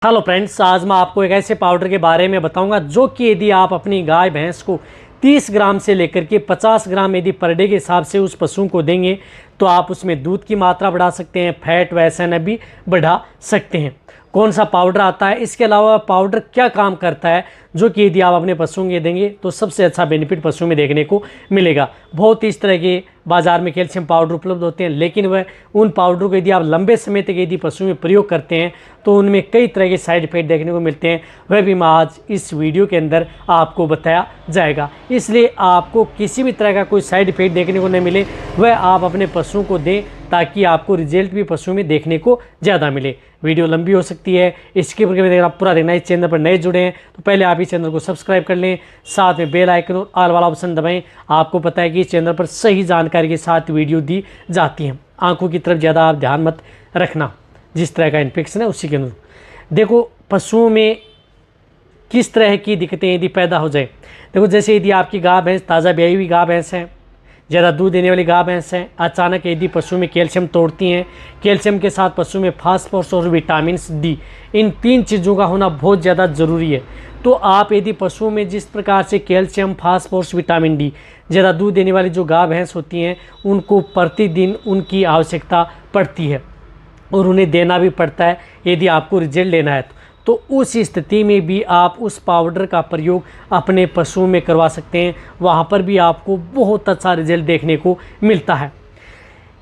Hello friends, आज मैं आपको एक ऐसे पाउडर के बारे में बताऊंगा जो कि यदि आप अपनी गाय भैंस को 30 ग्राम से लेकर के 50 ग्राम यदि पर डे के हिसाब से उस पशु को देंगे तो आप उसमें दूध की मात्रा बढ़ा सकते हैं, फैट व एसएनएफ भी बढ़ा सकते हैं। कौन सा पाउडर आता है, इसके अलावा पाउडर क्या काम करता है जो कि यदि आप अपने पशुओं के देंगे तो सबसे अच्छा बेनिफिट पशु में देखने को मिलेगा। बहुत इस तरह के बाज़ार में कैल्शियम पाउडर उपलब्ध होते हैं, लेकिन वह उन पाउडर को यदि आप लंबे समय तक यदि पशु में प्रयोग करते हैं तो उनमें कई तरह के साइड इफेक्ट देखने को मिलते हैं। वह भी मैं आज इस वीडियो के अंदर आपको बताया जाएगा, इसलिए आपको किसी भी तरह का कोई साइड इफेक्ट देखने को नहीं मिले वह आप अपने पशुओं को दें ताकि आपको रिजल्ट भी पशु में देखने को ज़्यादा मिले। वीडियो लंबी हो सकती है, इसके अगर आप पूरा देखना, इस चैनल पर नए जुड़े हैं तो पहले आप इस चैनल को सब्सक्राइब कर लें, साथ में बेल आइकन और ऑल वाला ऑप्शन दबाएं। आपको पता है कि इस चैनल पर सही जानकारी के साथ वीडियो दी जाती है। आंखों की तरफ ज़्यादा आप ध्यान मत रखना, जिस तरह का इन्फेक्शन है उसी के अनुरूप। देखो पशुओं में किस तरह की दिक्कतें यदि पैदा हो जाए, देखो जैसे यदि आपकी गाय भैंस ताज़ा ब्याई हुई गाय भैंस है, ज़्यादा दूध देने वाली गाय भैंस है, अचानक यदि पशु में कैल्शियम तोड़ती हैं, कैल्शियम के साथ पशु में फास्फोरस और विटामिन डी, इन तीन चीज़ों का होना बहुत ज़्यादा ज़रूरी है। तो आप यदि पशुओं में जिस प्रकार से कैल्शियम, फास्फोरस, विटामिन डी, ज़्यादा दूध देने वाली जो गाय भैंस होती हैं उनको प्रतिदिन उनकी आवश्यकता पड़ती है और उन्हें देना भी पड़ता है यदि आपको रिजल्ट लेना है तो उस स्थिति में भी आप उस पाउडर का प्रयोग अपने पशुओं में करवा सकते हैं। वहाँ पर भी आपको बहुत अच्छा रिजल्ट देखने को मिलता है।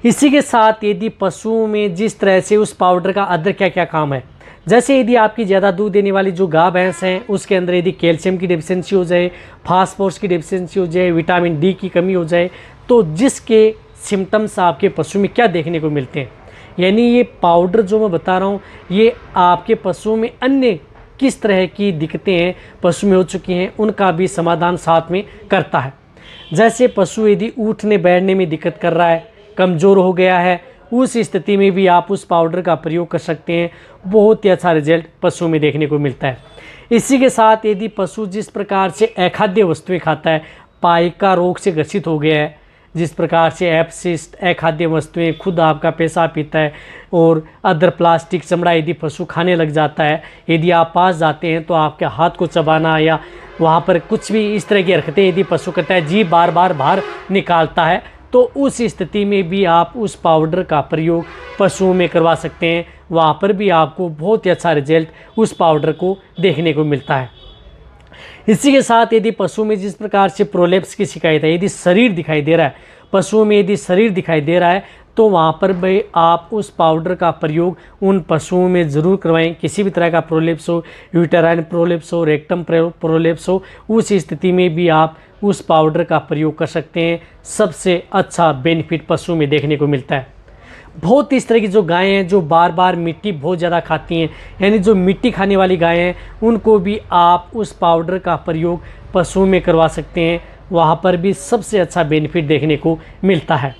इसी के साथ यदि पशुओं में जिस तरह से उस पाउडर का अदर क्या क्या काम है, जैसे यदि आपकी ज़्यादा दूध देने वाली जो गाय भैंस हैं उसके अंदर यदि कैल्शियम की डेफिशिएंसी हो जाए, फास्फोरस की डेफिशिएंसी हो जाए, विटामिन डी की कमी हो जाए, तो जिसके सिम्टम्स आपके पशु में क्या देखने को मिलते हैं, यानी ये पाउडर जो मैं बता रहा हूँ ये आपके पशुओं में अन्य किस तरह की दिक्कतें हैं पशु में हो चुकी हैं उनका भी समाधान साथ में करता है। जैसे पशु यदि उठने बैठने में दिक्कत कर रहा है, कमज़ोर हो गया है, उस स्थिति में भी आप उस पाउडर का प्रयोग कर सकते हैं। बहुत ही अच्छा रिजल्ट पशु में देखने को मिलता है। इसी के साथ यदि पशु जिस प्रकार से अखाद्य वस्तुएँ खाता है, पाइका रोग से ग्रसित हो गया है, जिस प्रकार से एप्सिस्ट, अखाद्य वस्तुएं, खुद आपका पेशाब पीता है और अदर प्लास्टिक, चमड़ा यदि पशु खाने लग जाता है, यदि आप पास जाते हैं तो आपके हाथ को चबाना या वहाँ पर कुछ भी इस तरह की हरकतें यदि पशु करता है, जीभ बार बार बाहर निकालता है, तो उस स्थिति में भी आप उस पाउडर का प्रयोग पशुओं में करवा सकते हैं। वहाँ पर भी आपको बहुत ही अच्छा रिजल्ट उस पाउडर को देखने को मिलता है। इसी के साथ यदि पशु में जिस प्रकार से प्रोलेप्स की शिकायत है, यदि शरीर दिखाई दे रहा है, पशुओं में यदि शरीर दिखाई दे रहा है तो वहाँ पर भी आप उस पाउडर का प्रयोग उन पशुओं में ज़रूर करवाएं। किसी भी तरह का प्रोलेप्स हो, यूटेराइन प्रोलेप्स हो, रेक्टम प्रोलेप्स हो, उस स्थिति में भी आप उस पाउडर का प्रयोग कर सकते हैं। सबसे अच्छा बेनिफिट पशु में देखने को मिलता है। बहुत इस तरह की जो गायें हैं जो बार बार मिट्टी बहुत ज़्यादा खाती हैं, यानी जो मिट्टी खाने वाली गायें हैं उनको भी आप उस पाउडर का प्रयोग पशुओं में करवा सकते हैं। वहाँ पर भी सबसे अच्छा बेनिफिट देखने को मिलता है।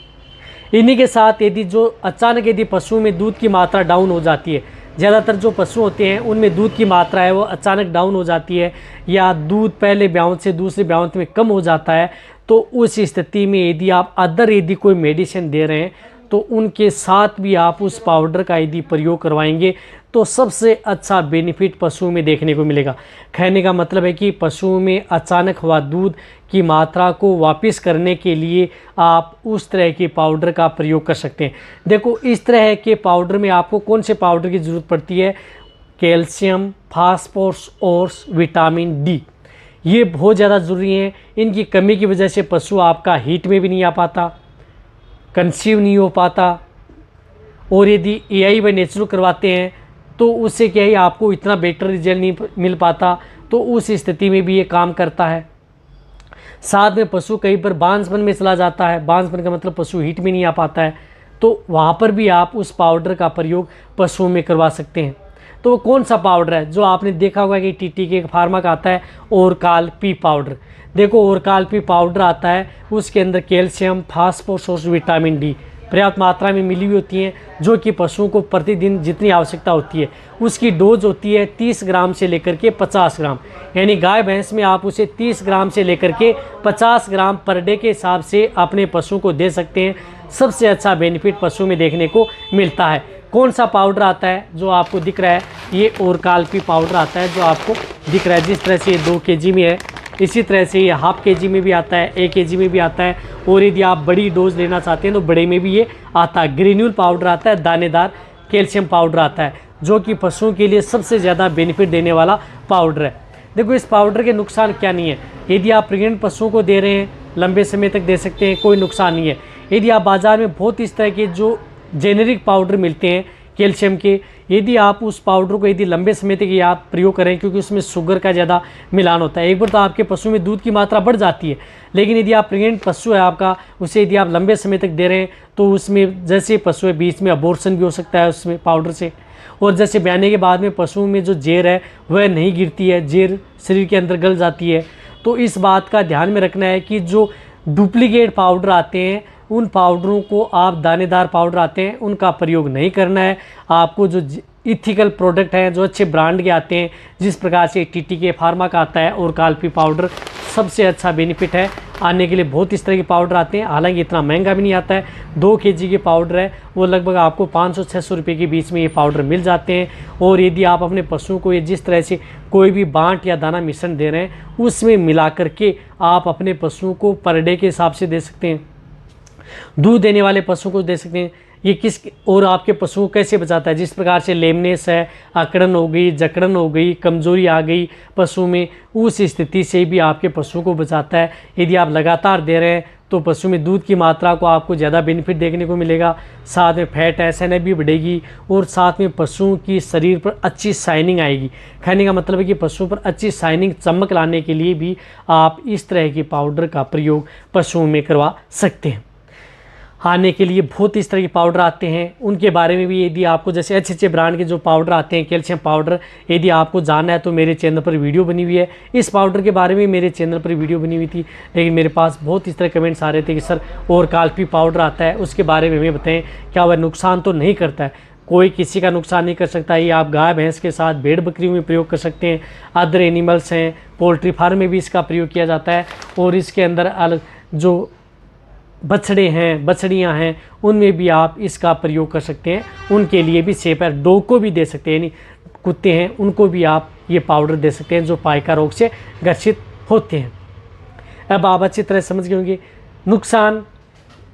इन्हीं के साथ यदि जो अचानक यदि पशुओं में दूध की मात्रा डाउन हो जाती है, ज़्यादातर जो पशु होते हैं उनमें दूध की मात्रा है वो अचानक डाउन हो जाती है या दूध पहले ब्यावत से दूसरे ब्यावत में कम हो जाता है, तो उस स्थिति में यदि आप अदर यदि कोई मेडिसिन दे रहे हैं तो उनके साथ भी आप उस पाउडर का यदि प्रयोग करवाएंगे तो सबसे अच्छा बेनिफिट पशुओं में देखने को मिलेगा। कहने का मतलब है कि पशुओं में अचानक हुआ दूध की मात्रा को वापस करने के लिए आप उस तरह के पाउडर का प्रयोग कर सकते हैं। देखो इस तरह के पाउडर में आपको कौन से पाउडर की ज़रूरत पड़ती है, कैल्शियम, फास्फोरस और विटामिन डी, ये बहुत ज़्यादा ज़रूरी हैं। इनकी कमी की वजह से पशु आपका हीट में भी नहीं आ पाता, कंसीव नहीं हो पाता, और यदि एआई व नेचुरल करवाते हैं तो उससे क्या है आपको इतना बेटर रिजल्ट नहीं मिल पाता, तो उस स्थिति में भी ये काम करता है। साथ में पशु कहीं पर बांझपन में चला जाता है, बांझपन का मतलब पशु हीट में नहीं आ पाता है, तो वहाँ पर भी आप उस पाउडर का प्रयोग पशुओं में करवा सकते हैं। तो वो कौन सा पाउडर है जो आपने देखा होगा कि टीटी के फार्मा का आता है ओरकाल पी पाउडर। देखो ओरकाल पी पाउडर आता है, उसके अंदर कैल्शियम, फास्फोरस और विटामिन डी पर्याप्त मात्रा में मिली हुई होती हैं, जो कि पशुओं को प्रतिदिन जितनी आवश्यकता होती है उसकी डोज होती है 30 ग्राम से लेकर के 50 ग्राम, यानी गाय भैंस में आप उसे 30 ग्राम से लेकर के 50 ग्राम पर डे के हिसाब से अपने पशु को दे सकते हैं। सबसे अच्छा बेनिफिट पशु में देखने को मिलता है। कौन सा पाउडर आता है जो आपको दिख रहा है, ये ओरकाल्पी पाउडर आता है जो आपको दिख रहा है। जिस तरह से ये 2 kg में है, इसी तरह से ये ½ kg में भी आता है, 1 kg में भी आता है, और यदि आप बड़ी डोज लेना चाहते हैं तो बड़े में भी ये आता है। ग्रेन्यूल पाउडर आता है, दानेदार कैल्शियम पाउडर आता है, जो कि पशुओं के लिए सबसे ज़्यादा बेनिफिट देने वाला पाउडर है। देखो इस पाउडर के नुकसान क्या नहीं है, यदि आप प्रेग्नेंट पशुओं को दे रहे हैं लंबे समय तक दे सकते हैं, कोई नुकसान नहीं है। यदि आप बाज़ार में बहुत इस तरह के जो जेनेरिक पाउडर मिलते हैं कैल्शियम के, यदि आप उस पाउडर को यदि लंबे समय तक आप प्रयोग करें, क्योंकि उसमें शुगर का ज़्यादा मिलान होता है, एक बार तो आपके पशु में दूध की मात्रा बढ़ जाती है, लेकिन यदि आप प्रेग्नेंट पशु है आपका, उसे यदि आप लंबे समय तक दे रहे हैं तो उसमें जैसे पशु है बीच में अबॉर्शन भी हो सकता है उसमें पाउडर से, और जैसे ब्याने के बाद में पशुओं में जो जेर है वह नहीं गिरती है, जेर शरीर के अंदर गल जाती है। तो इस बात का ध्यान में रखना है कि जो डुप्लीकेट पाउडर आते हैं उन पाउडरों को, आप दानेदार पाउडर आते हैं उनका प्रयोग नहीं करना है। आपको जो इथिकल प्रोडक्ट हैं जो अच्छे ब्रांड के आते हैं, जिस प्रकार से TTK फार्मा का आता है और ओरकाल्पी पाउडर सबसे अच्छा बेनिफिट है आने के लिए। बहुत इस तरह के पाउडर आते हैं, हालांकि इतना महंगा भी नहीं आता है। 2 kg के पाउडर है वो लगभग आपको 500-600 रुपये के बीच में ये पाउडर मिल जाते हैं। और यदि आप अपने पशुओं को ये जिस तरह से कोई भी बांट या दाना मिश्रण दे रहे हैं उसमें मिला करके आप अपने पशुओं को पर डे के हिसाब से दे सकते हैं, दूध देने वाले पशुओं को दे सकते हैं। ये किस और आपके पशुओं को कैसे बचाता है, जिस प्रकार से लेमनेस है, अकड़न हो गई, जकड़न हो गई, कमजोरी आ गई पशु में, उस स्थिति से भी आपके पशुओं को बचाता है। यदि आप लगातार दे रहे हैं तो पशु में दूध की मात्रा को आपको ज़्यादा बेनिफिट देखने को मिलेगा, साथ में फैट SNF भी बढ़ेगी, और साथ में पशुओं की शरीर पर अच्छी शाइनिंग आएगी। कहने का मतलब है कि पशुओं पर अच्छी शाइनिंग चमक लाने के लिए भी आप इस तरह के पाउडर का प्रयोग पशुओं में करवा सकते हैं। आने के लिए बहुत इस तरह के पाउडर आते हैं, उनके बारे में भी यदि आपको जैसे अच्छे अच्छे ब्रांड के जो पाउडर आते हैं कैल्शियम पाउडर, यदि आपको जानना है तो मेरे चैनल पर वीडियो बनी हुई है। इस पाउडर के बारे में मेरे चैनल पर वीडियो बनी हुई थी, लेकिन मेरे पास बहुत इस तरह कमेंट्स आ रहे थे कि सर ओरकाल्पी पाउडर आता है उसके बारे में हमें बताएं, क्या वह नुकसान तो नहीं करता है? कोई किसी का नुकसान नहीं कर सकता। ये आप गाय भैंस के साथ भेड़ बकरियों में प्रयोग कर सकते हैं, अदर एनिमल्स हैं, पोल्ट्री फार्म में भी इसका प्रयोग किया जाता है, और इसके अंदर अलग जो बछड़े हैं, बछड़ियाँ हैं, उनमें भी आप इसका प्रयोग कर सकते हैं। उनके लिए भी सेफ है। डॉग को भी दे सकते हैं, यानी कुत्ते हैं उनको भी आप ये पाउडर दे सकते हैं जो पाइका रोग से ग्रसित होते हैं। अब आप अच्छी तरह समझ गए होंगे, नुकसान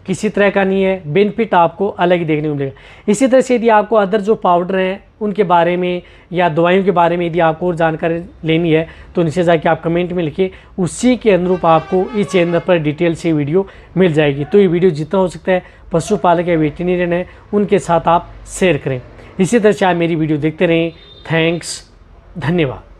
किसी तरह का नहीं है, बेनिफिट आपको अलग ही देखने को मिलेगा। इसी तरह से यदि आपको अदर जो पाउडर हैं उनके बारे में या दवाइयों के बारे में यदि आपको और जानकारी लेनी है तो नीचे जाके आप कमेंट में लिखिए, उसी के अनुरूप आपको इस चैनल पर डिटेल से वीडियो मिल जाएगी। तो ये वीडियो जितना हो सकता है पशुपालक या वेटरनरियन है उनके साथ आप शेयर करें। इसी तरह से आप मेरी वीडियो देखते रहें। थैंक्स, धन्यवाद।